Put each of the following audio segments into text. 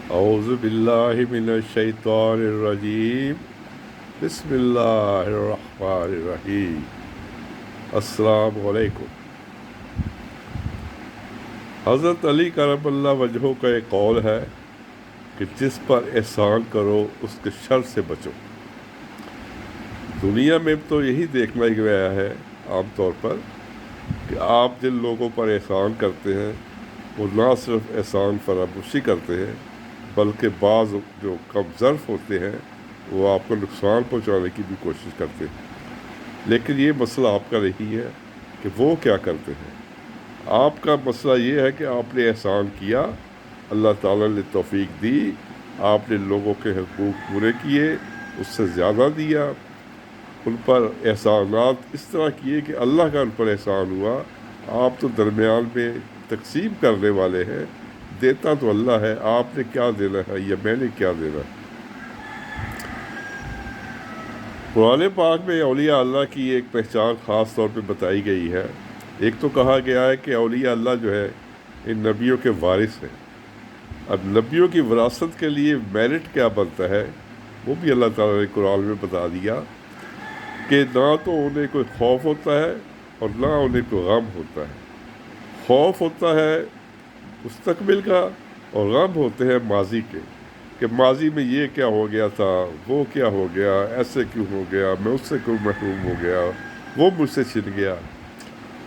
اعوذ باللہ من الشیطان الرجیم بسم اللہ الرحمن الرحیم السلام علیکم۔ حضرت علی کرم اللہ وجہہ کا ایک قول ہے کہ جس پر احسان کرو اس کے شر سے بچو۔ دنیا میں تو یہی دیکھنا ہی گیا ہے عام طور پر کہ آپ جن لوگوں پر احسان کرتے ہیں وہ نہ صرف احسان فراموشی کرتے ہیں بلکہ بعض جو کم ظرف ہوتے ہیں وہ آپ کو نقصان پہنچانے کی بھی کوشش کرتے ہیں۔ لیکن یہ مسئلہ آپ کا نہیں ہے کہ وہ کیا کرتے ہیں، آپ کا مسئلہ یہ ہے کہ آپ نے احسان کیا، اللہ تعالیٰ نے توفیق دی، آپ نے لوگوں کے حقوق پورے کیے، اس سے زیادہ دیا، ان پر احسانات اس طرح کیے کہ اللہ کا ان پر احسان ہوا، آپ تو درمیان میں تقسیم کرنے والے ہیں، دیتا تو اللہ ہے، آپ نے کیا دینا ہے یا میں نے کیا دینا ہے۔ قرآن پاک میں اولیاء اللہ کی ایک پہچان خاص طور پہ بتائی گئی ہے۔ ایک تو کہا گیا ہے کہ اولیاء اللہ جو ہے ان نبیوں کے وارث ہیں۔ اب نبیوں کی وراثت کے لیے میرٹ کیا بنتا ہے وہ بھی اللہ تعالیٰ نے قرآن میں بتا دیا کہ نہ تو انہیں کوئی خوف ہوتا ہے اور نہ انہیں کوئی غم ہوتا ہے۔ خوف ہوتا ہے مستقبل کا اور غم ہوتے ہیں ماضی کے، کہ ماضی میں یہ کیا ہو گیا تھا، وہ کیا ہو گیا، ایسے کیوں ہو گیا، میں اس سے کیوں محروم ہو گیا، وہ مجھ سے چھن گیا۔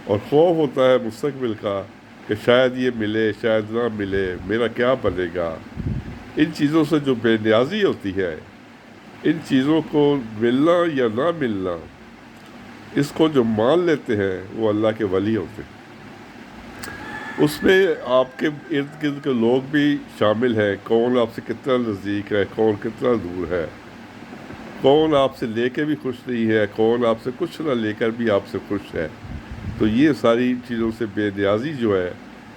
اور خوف ہوتا ہے مستقبل کا کہ شاید یہ ملے شاید نہ ملے، میرا کیا بنے گا۔ ان چیزوں سے جو بے نیازی ہوتی ہے، ان چیزوں کو ملنا یا نہ ملنا، اس کو جو مان لیتے ہیں وہ اللہ کے ولی ہوتے ہیں۔ اس میں آپ کے ارد گرد کے لوگ بھی شامل ہیں، کون آپ سے کتنا نزدیک ہے، کون کتنا دور ہے، کون آپ سے لے کے بھی خوش نہیں ہے، کون آپ سے کچھ نہ لے کر بھی آپ سے خوش ہے۔ تو یہ ساری چیزوں سے بے نیازی جو ہے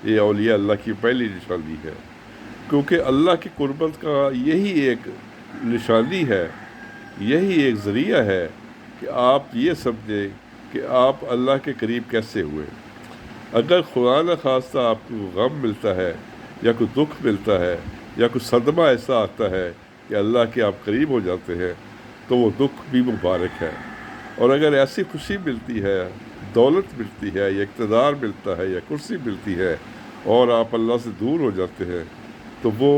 یہ اولیاء اللہ کی پہلی نشانی ہے، کیونکہ اللہ کی قربت کا یہی ایک نشانی ہے، یہی ایک ذریعہ ہے کہ آپ یہ سمجھیں کہ آپ اللہ کے قریب کیسے ہوئے۔ اگر خدا نہ خواستہ آپ کو غم ملتا ہے یا کوئی دکھ ملتا ہے یا کوئی صدمہ ایسا آتا ہے کہ اللہ کے آپ قریب ہو جاتے ہیں تو وہ دکھ بھی مبارک ہے۔ اور اگر ایسی خوشی ملتی ہے، دولت ملتی ہے یا اقتدار ملتا ہے یا کرسی ملتی ہے اور آپ اللہ سے دور ہو جاتے ہیں تو وہ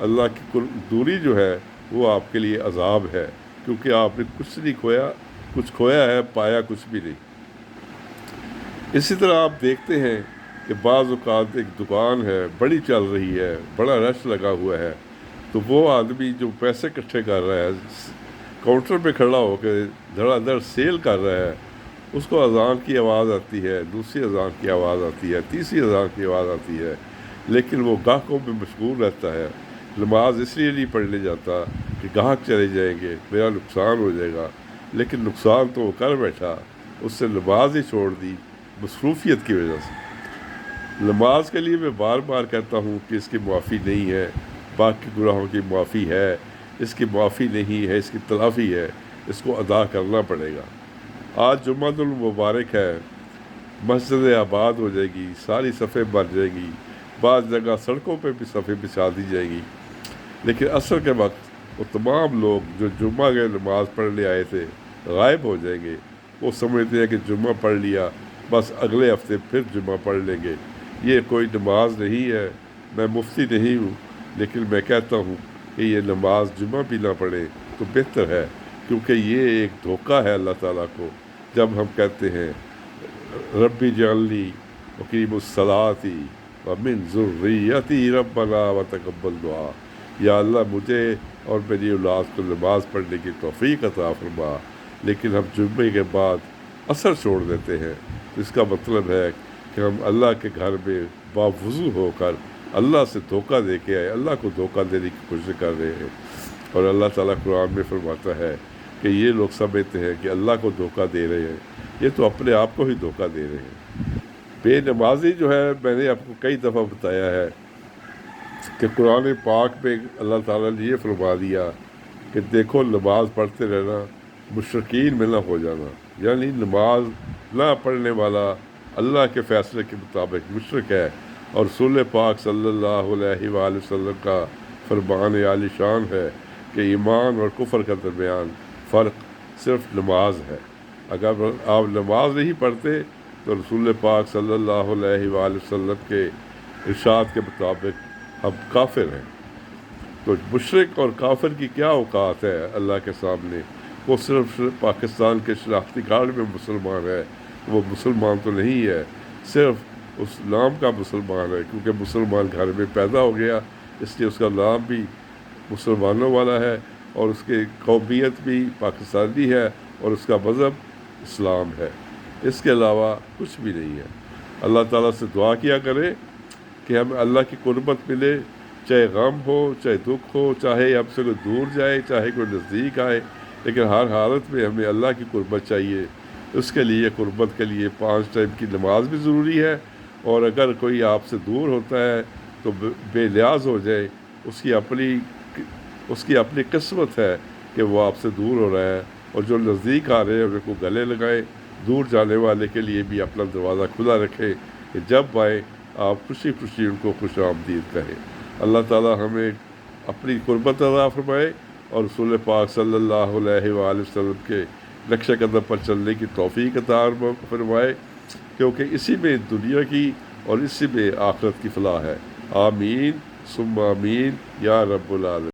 اللہ کی دوری جو ہے وہ آپ کے لیے عذاب ہے، کیونکہ آپ نے کچھ نہیں کھویا، کچھ کھویا ہے پایا کچھ بھی نہیں۔ اسی طرح آپ دیکھتے ہیں کہ بعض اوقات ایک دکان ہے بڑی چل رہی ہے، بڑا رش لگا ہوا ہے، تو وہ آدمی جو پیسے اکٹھے کر رہا ہے، کاؤنٹر پہ کھڑا ہو کے دھڑا دھڑ سیل کر رہا ہے، اس کو اذان کی آواز آتی ہے، دوسری اذان کی آواز آتی ہے، تیسری اذان کی آواز آتی ہے، لیکن وہ گاہکوں میں مشغول رہتا ہے۔ نماز اس لیے نہیں پڑھنے جاتا کہ گاہک چلے جائیں گے، میرا نقصان ہو جائے گا، لیکن نقصان تو وہ کر بیٹھا، اس سے نماز ہی چھوڑ دی مصروفیت کی وجہ سے۔ نماز کے لیے میں بار بار کہتا ہوں کہ اس کی معافی نہیں ہے، باقی گناہوں کی معافی ہے، اس کی معافی نہیں ہے، اس کی تلافی ہے، اس کو ادا کرنا پڑے گا۔ آج جمعہ المبارک ہے، مسجد آباد ہو جائے گی، ساری صفیں بھر جائیں گی، بعض جگہ سڑکوں پہ بھی صفیں بچھا دی جائیں گی، لیکن عصر کے وقت وہ تمام لوگ جو جمعہ کے نماز پڑھنے آئے تھے غائب ہو جائیں گے۔ وہ سمجھتے ہیں کہ جمعہ پڑھ لیا، بس اگلے ہفتے پھر جمعہ پڑھ لیں گے۔ یہ کوئی نماز نہیں ہے، میں مفتی نہیں ہوں، لیکن میں کہتا ہوں کہ یہ نماز جمعہ بھی نہ پڑھے تو بہتر ہے، کیونکہ یہ ایک دھوکہ ہے اللہ تعالیٰ کو جب ہم کہتے ہیں ربی جعلنی مقیم الصلاۃ ومن ذریتی ربنا وتقبل دعا، یا اللہ مجھے اور میری اولاد کو نماز پڑھنے کی توفیق عطا فرما، لیکن ہم جمعے کے بعد عصر چھوڑ دیتے ہیں، تو اس کا مطلب ہے کہ ہم اللہ کے گھر میں باوضو ہو کر اللہ سے دھوکہ دے کے آئے، اللہ کو دھوکہ دینے کی کوشش کر رہے ہیں۔ اور اللہ تعالیٰ قرآن میں فرماتا ہے کہ یہ لوگ سمجھتے ہیں کہ اللہ کو دھوکہ دے رہے ہیں، یہ تو اپنے آپ کو ہی دھوکہ دے رہے ہیں۔ بے نمازی جو ہے، میں نے آپ کو کئی دفعہ بتایا ہے کہ قرآن پاک میں اللہ تعالیٰ نے یہ فرما دیا کہ دیکھو نماز پڑھتے رہنا، مشرکین میں نہ ہو جانا، یعنی نماز نہ پڑھنے والا اللہ کے فیصلے کے مطابق مشرک ہے، اور رسول پاک صلی اللہ علیہ وآلہ وسلم کا فرمان عالی شان ہے کہ ایمان اور کفر کا درمیان فرق صرف نماز ہے۔ اگر آپ نماز نہیں پڑھتے تو رسول پاک صلی اللہ علیہ وآلہ وسلم کے ارشاد کے مطابق ہم کافر ہیں۔ تو مشرک اور کافر کی کیا اوقات ہے اللہ کے سامنے؟ وہ صرف پاکستان کے شناختی کارڈ میں مسلمان ہے، وہ مسلمان تو نہیں ہے، صرف اس نام کا مسلمان ہے، کیونکہ مسلمان گھر میں پیدا ہو گیا، اس لیے اس کا نام بھی مسلمانوں والا ہے، اور اس کی قومیت بھی پاکستانی ہے، اور اس کا مذہب اسلام ہے۔ اس کے علاوہ کچھ بھی نہیں ہے۔ اللہ تعالیٰ سے دعا کیا کرے کہ ہمیں اللہ کی قربت ملے، چاہے غم ہو، چاہے دکھ ہو، چاہے ہم سے کوئی دور جائے، چاہے کوئی نزدیک آئے، لیکن ہر حالت میں ہمیں اللہ کی قربت چاہیے۔ اس کے لیے قربت کے لیے 5 ٹائم کی نماز بھی ضروری ہے، اور اگر کوئی آپ سے دور ہوتا ہے تو بے نیاز ہو جائے، اس کی اپنی قسمت ہے کہ وہ آپ سے دور ہو رہا ہے، اور جو نزدیک آ رہے ہیں ان کو گلے لگائیں۔ دور جانے والے کے لیے بھی اپنا دروازہ کھلا رکھیں کہ جب آئے آپ خوشی خوشی ان کو خوش آمدید کہیں۔ اللہ تعالیٰ ہمیں اپنی قربت عطا فرمائے، اور رسول پاک صلی اللہ علیہ وآلہ وسلم کے نقش قدم پر چلنے کی توفیق عطا فرمائے، کیونکہ اسی میں دنیا کی اور اسی میں آخرت کی فلاح ہے۔ آمین ثم آمین یا رب العالمین۔